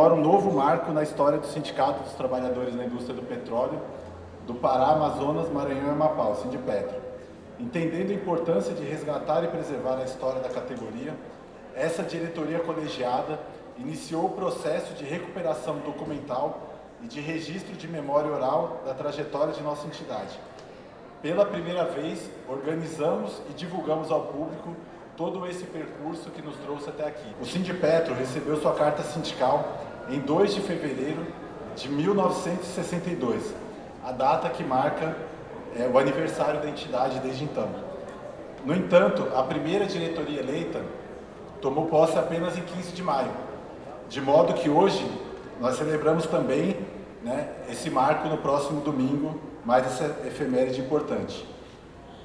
comemora um novo marco na história do Sindicato dos Trabalhadores na Indústria do Petróleo do Pará, Amazonas, Maranhão e Amapá, o Sindipetro. Entendendo a importância de resgatar e preservar a história da categoria, essa diretoria colegiada iniciou o processo de recuperação documental e de registro de memória oral da trajetória de nossa entidade. Pela primeira vez, organizamos e divulgamos ao público todo esse percurso que nos trouxe até aqui. O Sindipetro recebeu sua carta sindical em 2 de fevereiro de 1962, a data que marca o aniversário da entidade desde então. No entanto, a primeira diretoria eleita tomou posse apenas em 15 de maio, de modo que hoje nós celebramos também, esse marco no próximo domingo, mais essa efeméride importante.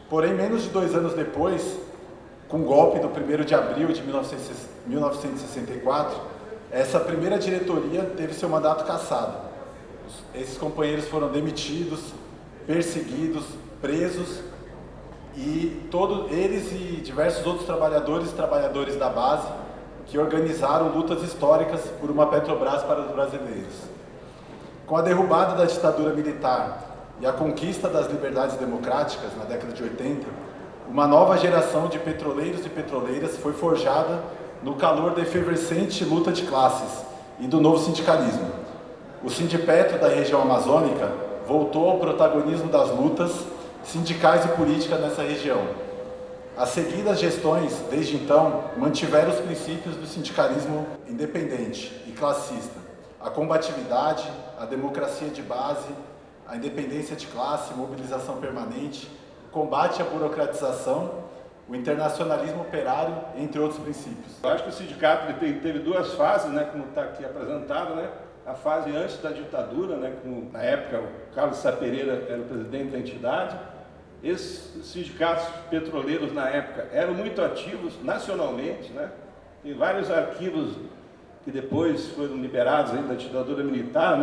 Porém, menos de 2 anos depois, com o golpe do 1º de abril de 1964, essa primeira diretoria teve seu mandato cassado. Esses companheiros foram demitidos, perseguidos, presos, e todos eles e diversos outros trabalhadores e trabalhadoras da base que organizaram lutas históricas por uma Petrobras para os brasileiros. Com a derrubada da ditadura militar e a conquista das liberdades democráticas na década de 80, uma nova geração de petroleiros e petroleiras foi forjada no calor da efervescente luta de classes e do novo sindicalismo. O Sindipetro da região amazônica voltou ao protagonismo das lutas sindicais e políticas nessa região. As seguidas gestões, desde então, mantiveram os princípios do sindicalismo independente e classista: a combatividade, a democracia de base, a independência de classe, mobilização permanente, combate à burocratização, o internacionalismo operário, entre outros princípios. Eu acho que o sindicato teve 2 fases, como está aqui apresentado, A fase antes da ditadura, na época o Carlos Sá Pereira era o presidente da entidade. Esses sindicatos petroleiros na época eram muito ativos nacionalmente, Tem vários arquivos que depois foram liberados aí da ditadura militar,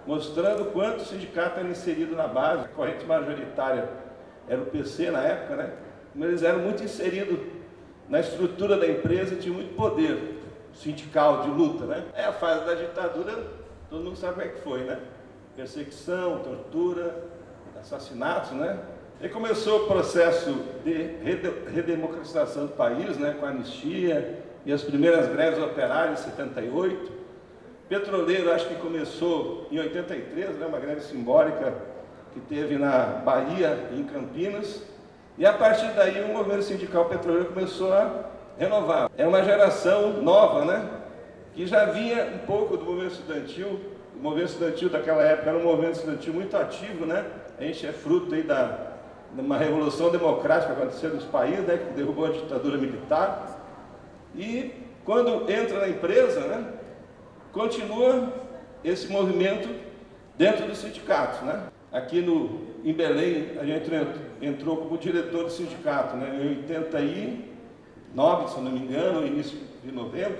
mostrando quanto o sindicato era inserido na base. A corrente majoritária era o PC na época, Mas eles eram muito inseridos na estrutura da empresa e tinham muito poder sindical de luta, É a fase da ditadura, todo mundo sabe como é que foi, Perseguição, tortura, assassinatos, E começou o processo de redemocratização do país, com a anistia e as primeiras greves operárias em 78. Petroleiro, acho que começou em 83, uma greve simbólica que teve na Bahia e em Campinas. E a partir daí o movimento sindical petroleiro começou a renovar. É uma geração nova, que já vinha um pouco do movimento estudantil. O movimento estudantil daquela época era um movimento estudantil muito ativo, A gente é fruto aí de uma revolução democrática que aconteceu nos países, que derrubou a ditadura militar. E quando entra na empresa, continua esse movimento dentro dos sindicatos, Aqui em Belém, a gente entrou como diretor do sindicato, em 89, se eu não me engano, início de novembro,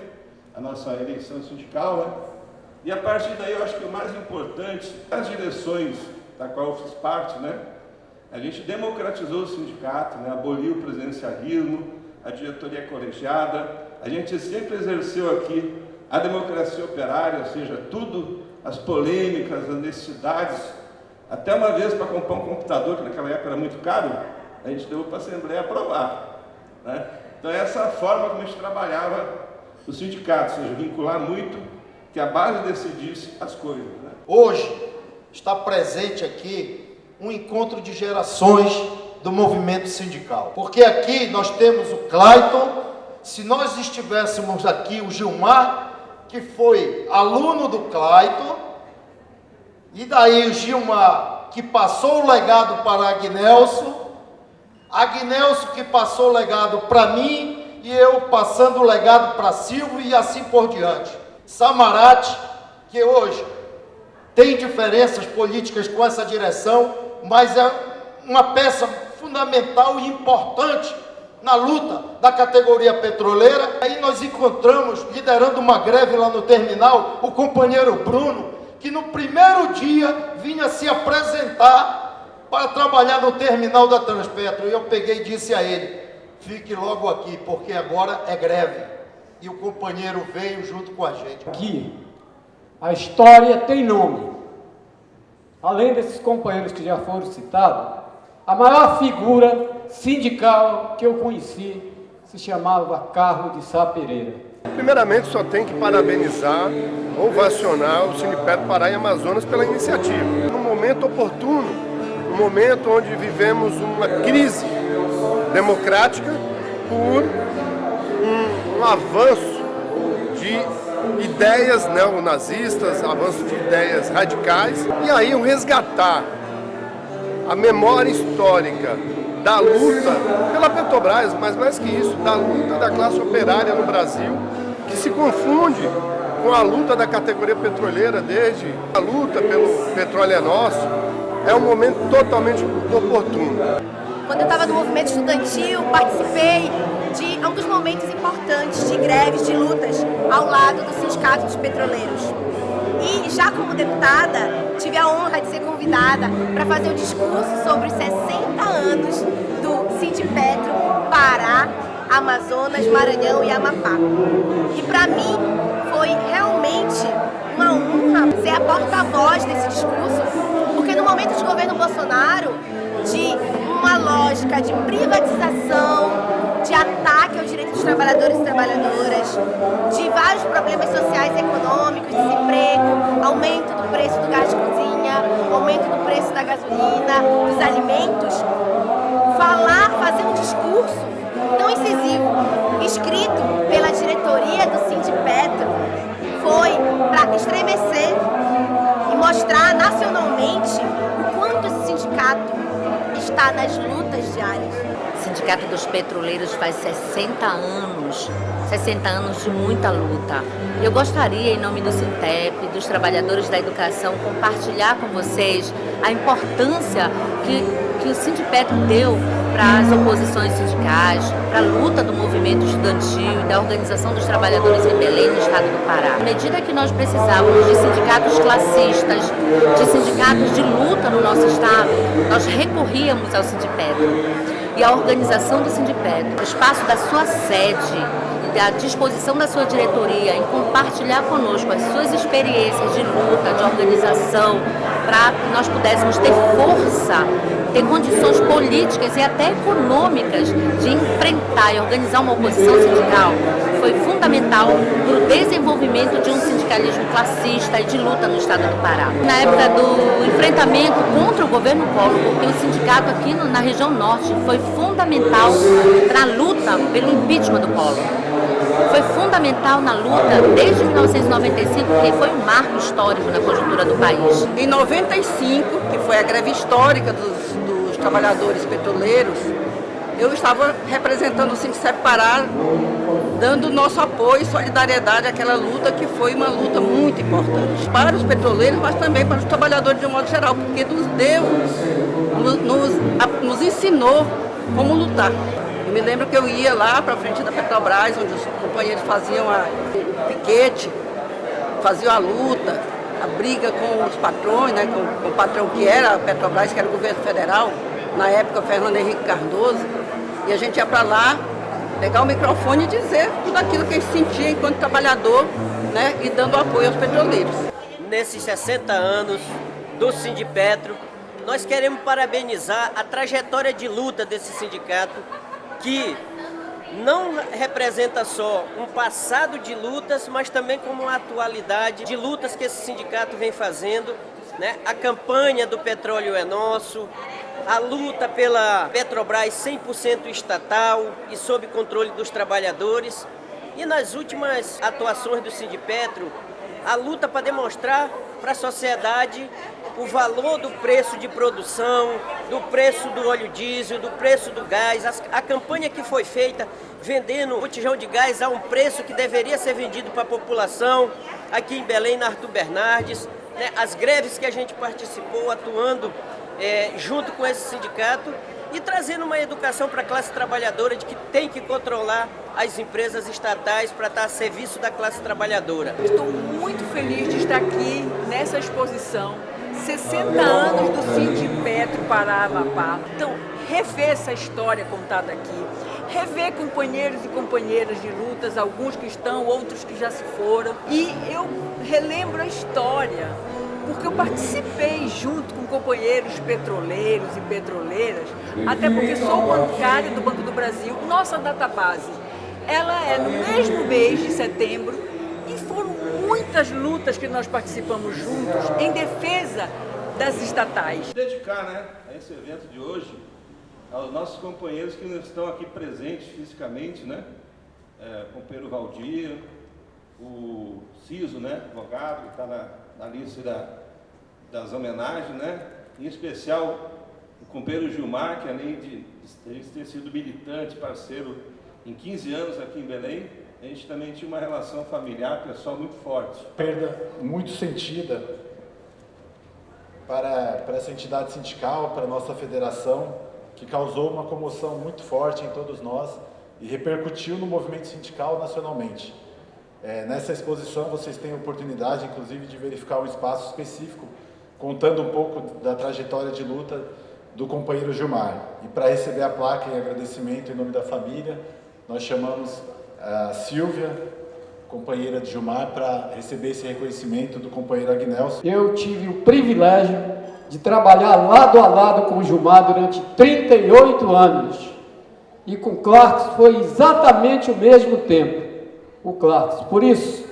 a nossa eleição sindical, E a partir daí, eu acho que o mais importante, as direções da qual eu fiz parte, a gente democratizou o sindicato, aboliu o presidencialismo, a diretoria colegiada, a gente sempre exerceu aqui a democracia operária, ou seja, tudo, as polêmicas, as necessidades. Até uma vez, para comprar um computador, que naquela época era muito caro, a gente deu para a Assembleia aprovar. Então, essa é a forma como a gente trabalhava o sindicato, ou seja, vincular muito, que a base decidisse as coisas. Hoje está presente aqui um encontro de gerações do movimento sindical. Porque aqui nós temos o Clayton, se nós estivéssemos aqui o Gilmar, que foi aluno do Clayton, e daí o Gilmar, que passou o legado para Agnelson que passou o legado para mim, e eu passando o legado para Silvio, e assim por diante. Samarate, que hoje tem diferenças políticas com essa direção, mas é uma peça fundamental e importante na luta da categoria petroleira. Aí nós encontramos, liderando uma greve lá no terminal, o companheiro Bruno, que no primeiro dia vinha se apresentar para trabalhar no terminal da Transpetro. E eu peguei e disse a ele: fique logo aqui, porque agora é greve. E o companheiro veio junto com a gente. Aqui A história tem nome. Além desses companheiros que já foram citados, a maior figura sindical que eu conheci se chamava Carlos de Sá Pereira. Primeiramente, só tem que parabenizar, ovacionar o Sindipetro Pará e Amazonas pela iniciativa. Num momento oportuno, num momento onde vivemos uma crise democrática por um avanço de ideias neonazistas, avanço de ideias radicais, e aí o resgatar a memória histórica da luta pela Petrobras, mas mais que isso, da luta da classe operária no Brasil, que se confunde com a luta da categoria petroleira, desde a luta pelo petróleo é nosso, é um momento totalmente oportuno. Quando eu estava no movimento estudantil, participei de alguns momentos importantes de greves, de lutas, ao lado do Sindicato dos Petroleiros. E já como deputada, tive a honra de ser convidada para fazer o discurso sobre os 60 anos do Sindipetro Pará, Amazonas, Maranhão e Amapá. E para mim foi realmente uma honra ser a porta-voz desse discurso, porque no momento de governo Bolsonaro, de uma lógica de privatização, de ataque aos direitos dos trabalhadores e trabalhadoras, de vários problemas sociais e econômicos, desemprego, aumento do preço do gás de cozinha, aumento do preço da gasolina, dos alimentos, fazer um discurso tão incisivo, escrito pela diretoria do Sindipetro, foi para estremecer e mostrar nacionalmente o quanto esse sindicato está nas lutas diárias. O Sindicato dos Petroleiros faz 60 anos de muita luta. Eu gostaria, em nome do Sintep, dos trabalhadores da educação, compartilhar com vocês a importância que o Sindipetro deu para as oposições sindicais, para a luta do movimento estudantil e da organização dos trabalhadores em Belém, no estado do Pará. À medida que nós precisávamos de sindicatos classistas, de sindicatos de luta no nosso estado, nós recorríamos ao Sindipetro. E a organização do Sindipetro, o espaço da sua sede, à disposição da sua diretoria em compartilhar conosco as suas experiências de luta, de organização, para que nós pudéssemos ter força, ter condições políticas e até econômicas de enfrentar e organizar uma oposição sindical, foi fundamental para o desenvolvimento de um sindicalismo classista e de luta no estado do Pará. Na época do enfrentamento contra o governo Collor, porque o sindicato aqui na região norte foi fundamental para a luta pelo impeachment do Collor. Foi fundamental na luta desde 1995, que foi um marco histórico na conjuntura do país. Em 95, que foi a greve histórica dos trabalhadores petroleiros, eu estava representando o Sindipetro Pará, dando nosso apoio e solidariedade àquela luta, que foi uma luta muito importante para os petroleiros, mas também para os trabalhadores de um modo geral, porque nos ensinou como lutar. Eu me lembro que eu ia lá para frente da Petrobras, onde os companheiros faziam o piquete, faziam a luta, a briga com os patrões, né, com o patrão que era a Petrobras, que era o governo federal, na época Fernando Henrique Cardoso, e a gente ia para lá, pegar o microfone e dizer tudo aquilo que a gente sentia enquanto trabalhador, né, e dando apoio aos petroleiros. Nesses 60 anos do Sindipetro, nós queremos parabenizar a trajetória de luta desse sindicato, que não representa só um passado de lutas, mas também como uma atualidade de lutas que esse sindicato vem fazendo, né? A campanha do petróleo é nosso, a luta pela Petrobras 100% estatal e sob controle dos trabalhadores, e nas últimas atuações do Sindipetro, a luta para demonstrar para a sociedade o valor do preço de produção, do preço do óleo diesel, do preço do gás, a campanha que foi feita vendendo o botijão de gás a um preço que deveria ser vendido para a população, aqui em Belém, na Arthur Bernardes, né? As greves que a gente participou, atuando junto com esse sindicato e trazendo uma educação para a classe trabalhadora de que tem que controlar as empresas estatais para estar a serviço da classe trabalhadora. Estou muito feliz de estar aqui nessa exposição 60 anos do Sindipetro Pará Amapá. Então, rever essa história contada aqui, rever companheiros e companheiras de lutas, alguns que estão, outros que já se foram. E eu relembro a história, porque eu participei junto com companheiros petroleiros e petroleiras, até porque sou bancária do Banco do Brasil. Nossa database, ela é no mesmo mês de setembro, e foram muitas lutas que nós participamos juntos em defesa das estatais. Dedicar, né, a esse evento de hoje aos nossos companheiros que não estão aqui presentes fisicamente, né, companheiro Valdir, o Ciso, né, advogado, que está na lista das homenagens, né, em especial o companheiro Gilmar, que além de ter sido militante, parceiro em 15 anos aqui em Belém, a gente também tinha uma relação familiar, pessoal muito forte. Perda muito sentida para essa entidade sindical, para a nossa federação, que causou uma comoção muito forte em todos nós e repercutiu no movimento sindical nacionalmente. Nessa exposição vocês têm a oportunidade, inclusive, de verificar um espaço específico, contando um pouco da trajetória de luta do companheiro Gilmar. E para receber a placa em agradecimento em nome da família, nós chamamos a Silvia, companheira de Gilmar, para receber esse reconhecimento do companheiro Agnelson. Eu tive o privilégio de trabalhar lado a lado com o Gilmar durante 38 anos. E com o Clarks foi exatamente o mesmo tempo. O Clarks. Por isso,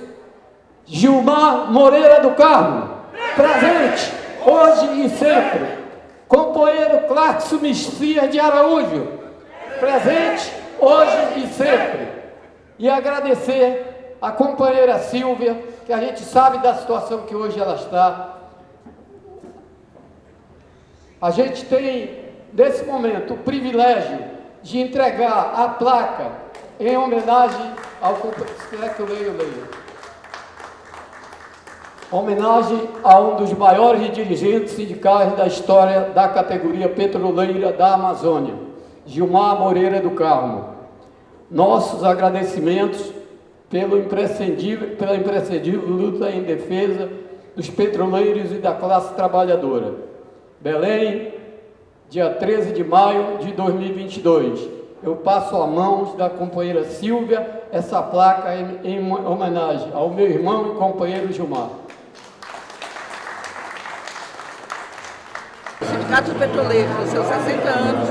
Gilmar Moreira do Carmo, presente, hoje e sempre. Companheiro Clarkson Messias de Araújo, presente, hoje e sempre. E agradecer a companheira Silvia, que a gente sabe da situação que hoje ela está. A gente tem, nesse momento, o privilégio de entregar a placa em homenagem ao companheiro. Se quiser que eu leio. Homenagem a um dos maiores dirigentes sindicais da história da categoria petroleira da Amazônia, Gilmar Moreira do Carmo. Nossos agradecimentos pela imprescindível luta em defesa dos petroleiros e da classe trabalhadora. Belém, dia 13 de maio de 2022. Eu passo a mãos da companheira Silvia essa placa em homenagem ao meu irmão e companheiro Gilmar. O Sindicato dos Petroleiros, nos seus 60 anos,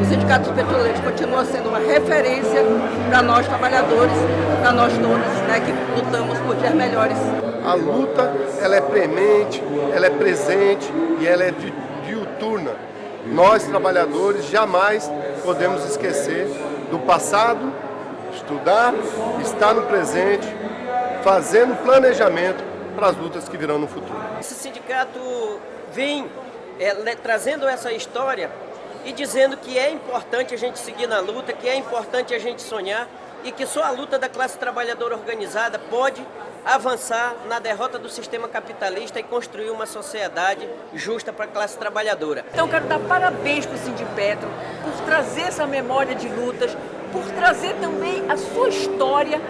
o Sindicato dos Petroleiros continua sendo uma referência para nós trabalhadores, para nós todos, né, que lutamos por dias melhores. A luta, ela é premente, ela é presente e ela é diuturna. Nós, trabalhadores, jamais podemos esquecer do passado, estudar, estar no presente, fazendo planejamento para as lutas que virão no futuro. Esse sindicato vem trazendo essa história e dizendo que é importante a gente seguir na luta, que é importante a gente sonhar e que só a luta da classe trabalhadora organizada pode avançar na derrota do sistema capitalista e construir uma sociedade justa para a classe trabalhadora. Então quero dar parabéns para o Sindipetro por trazer essa memória de lutas, por trazer também a sua história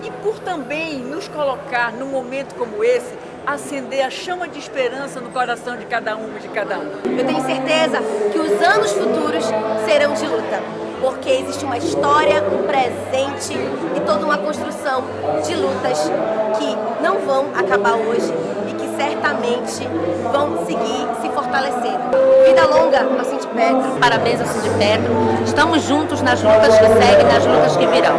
e por também nos colocar num momento como esse, acender a chama de esperança no coração de cada um e de cada um. Eu tenho certeza que os anos futuros serão de luta, porque existe uma história, um presente e toda uma construção de lutas que não vão acabar hoje e que certamente vão seguir se fortalecendo. Vida longa ao Sindipetro. Parabéns ao Sindipetro. Estamos juntos nas lutas que seguem, nas lutas que virão.